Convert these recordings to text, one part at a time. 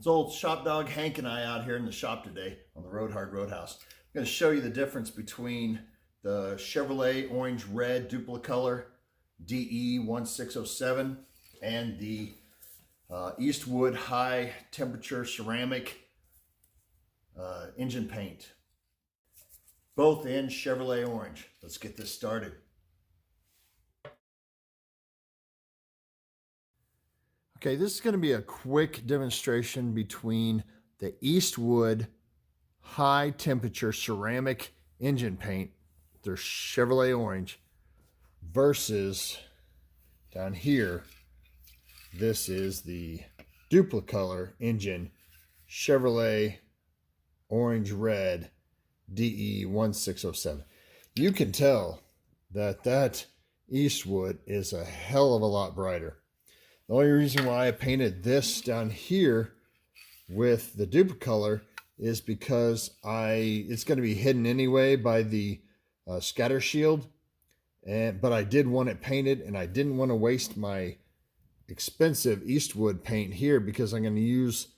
old shop dog Hank and I out here in the shop today on the Road Hard Roadhouse. I'm going to show you the difference between the Chevrolet Orange Red Dupli-Color DE 1607 and the Eastwood high temperature ceramic engine paint. Both in Chevrolet Orange. Let's get this started. Okay, this is going to be a quick demonstration between the Eastwood high temperature ceramic engine paint, their Chevrolet Orange, versus down here, this is the Dupli-Color engine Chevrolet Orange Red DE 1607. You can tell that Eastwood is a hell of a lot brighter. The only reason why I painted this down here with the Dupli-Color is because it's going to be hidden anyway by the scatter shield, but I did want it painted, and I didn't want to waste my expensive Eastwood paint here because I'm going to use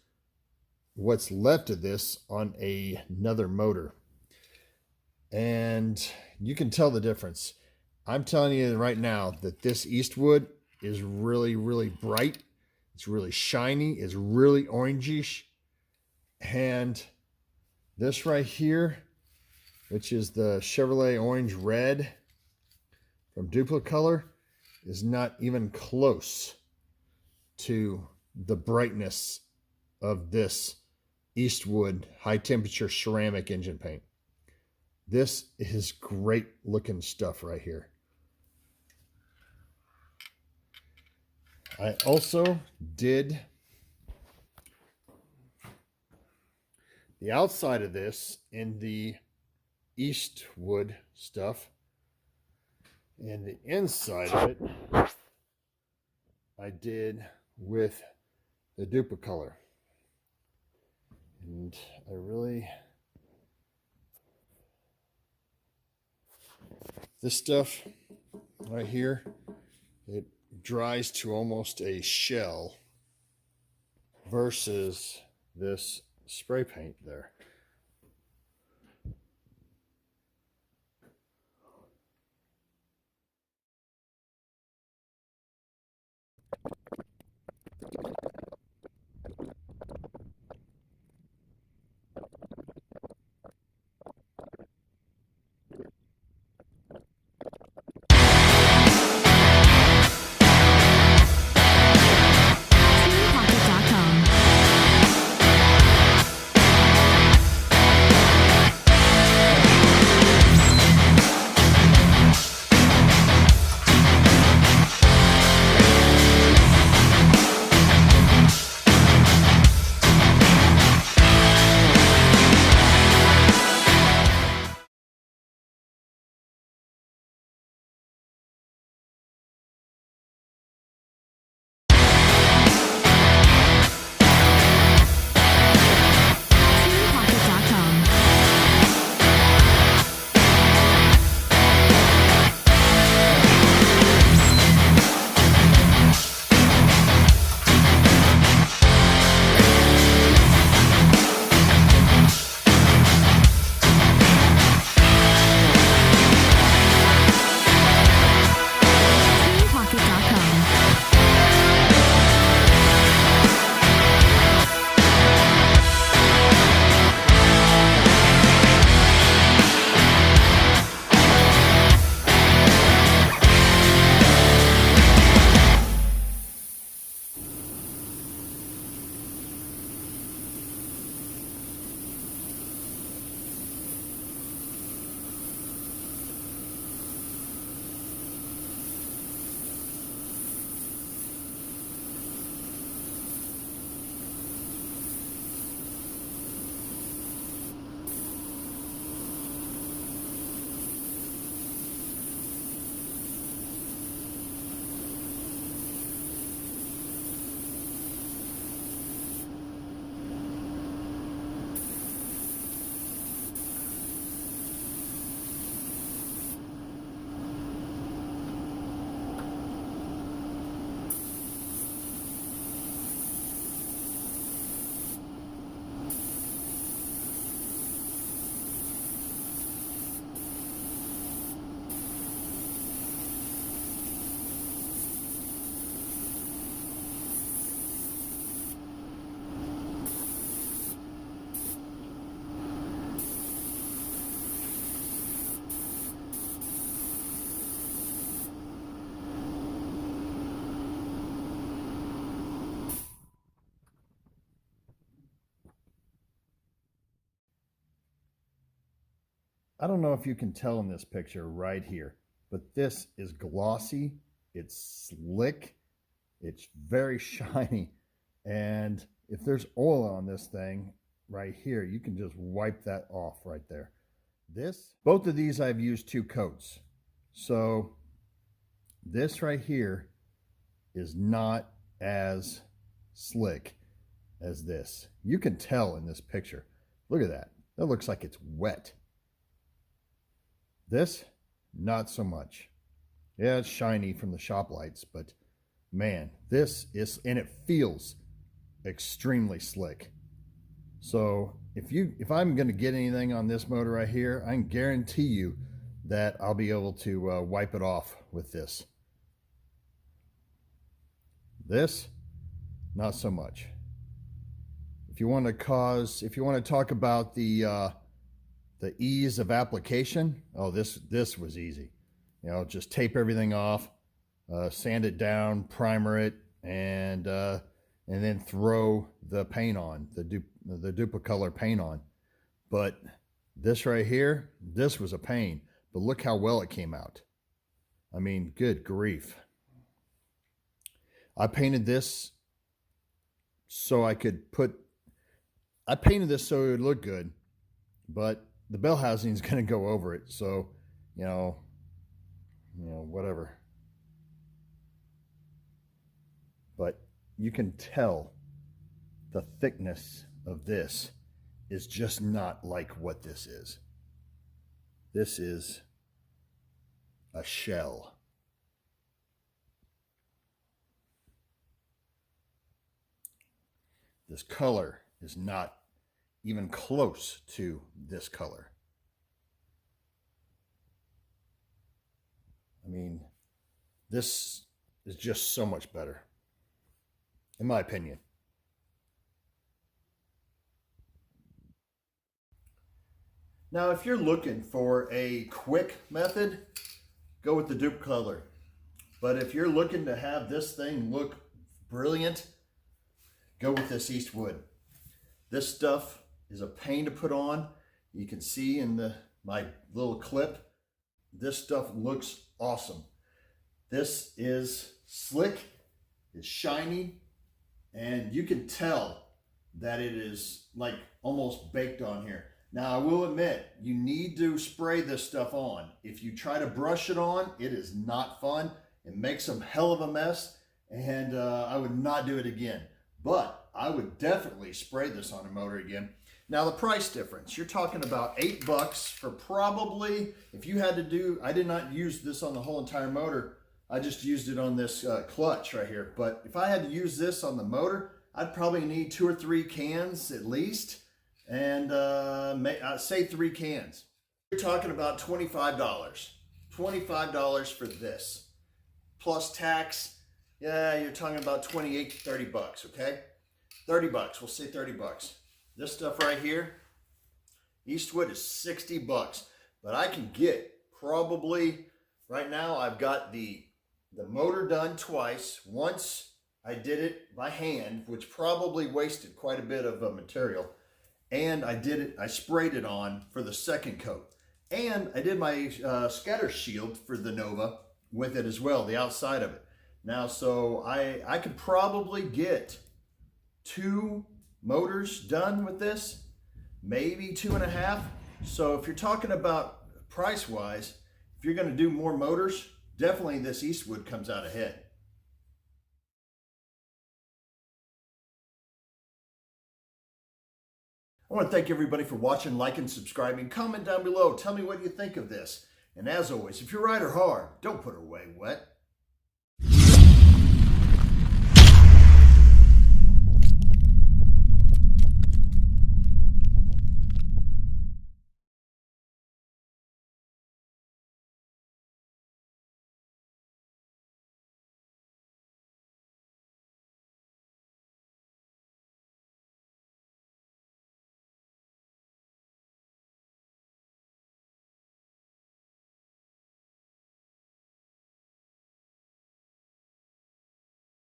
what's left of this on another motor. And you can tell the difference. I'm telling you right now that this Eastwood is really, really bright. It's really shiny. It's really orangish. And this right here, which is the Chevrolet Orange Red from Dupli-Color, is not even close to the brightness of this Eastwood high temperature ceramic engine paint. This is great looking stuff right here. I also did the outside of this in the Eastwood stuff, and the inside of it I did with the Dupli-Color. And I really, this stuff right here, it dries to almost a shell versus this spray paint there. I don't know if you can tell in this picture right here, but this is glossy, it's slick, it's very shiny, and if there's oil on this thing right here, you can just wipe that off right there. Both of these I've used 2 coats. So this right here is not as slick as this. You can tell in this picture. Look at that. That looks like it's wet. This, not so much. Yeah, it's shiny from the shop lights, but man, this is, and it feels extremely slick. So if I'm going to get anything on this motor right here, I can guarantee you that I'll be able to wipe it off with this. This, not so much. If you want to talk about the ease of application, oh, this was easy. You know, just tape everything off, sand it down, primer it, and then throw the paint on, the Dupli-Color paint on. But this right here, this was a pain. But look how well it came out. I mean, good grief. I painted this so I painted this so it would look good, but the bell housing is going to go over it. So, you know, whatever. But you can tell the thickness of this is just not like what this is. This is a shell. This color is not even close to this color. I mean, this is just so much better, in my opinion. Now, if you're looking for a quick method, go with the Dupli-Color. But if you're looking to have this thing look brilliant, go with this Eastwood. This stuff is a pain to put on. You can see in my little clip, this stuff looks awesome. This is slick, it's shiny, and you can tell that it is like almost baked on here. Now, I will admit, you need to spray this stuff on. If you try to brush it on, it is not fun. It makes a hell of a mess, and I would not do it again. But I would definitely spray this on a motor again. Now, the price difference, you're talking about $8 for probably, if you had to do, I did not use this on the whole entire motor. I just used it on this clutch right here. But if I had to use this on the motor, I'd probably need 2 or 3 cans at least. And say 3 cans. You're talking about $25. $25 for this. Plus tax, yeah, you're talking about 28 to 30 bucks, okay? 30 bucks, we'll say 30 bucks. This stuff right here, Eastwood is 60 bucks. But I can get probably, right now I've got the motor done twice. Once I did it by hand, which probably wasted quite a bit of material. And I sprayed it on for the second coat. And I did my scatter shield for the Nova with it as well, the outside of it. Now, so I could probably get 2 motors done with this, maybe 2.5. So if you're talking about price-wise, if you're gonna do more motors, definitely this Eastwood comes out ahead. I want to thank everybody for watching, liking, subscribing. Comment down below. Tell me what you think of this. And as always, if you ride her hard, don't put her away wet.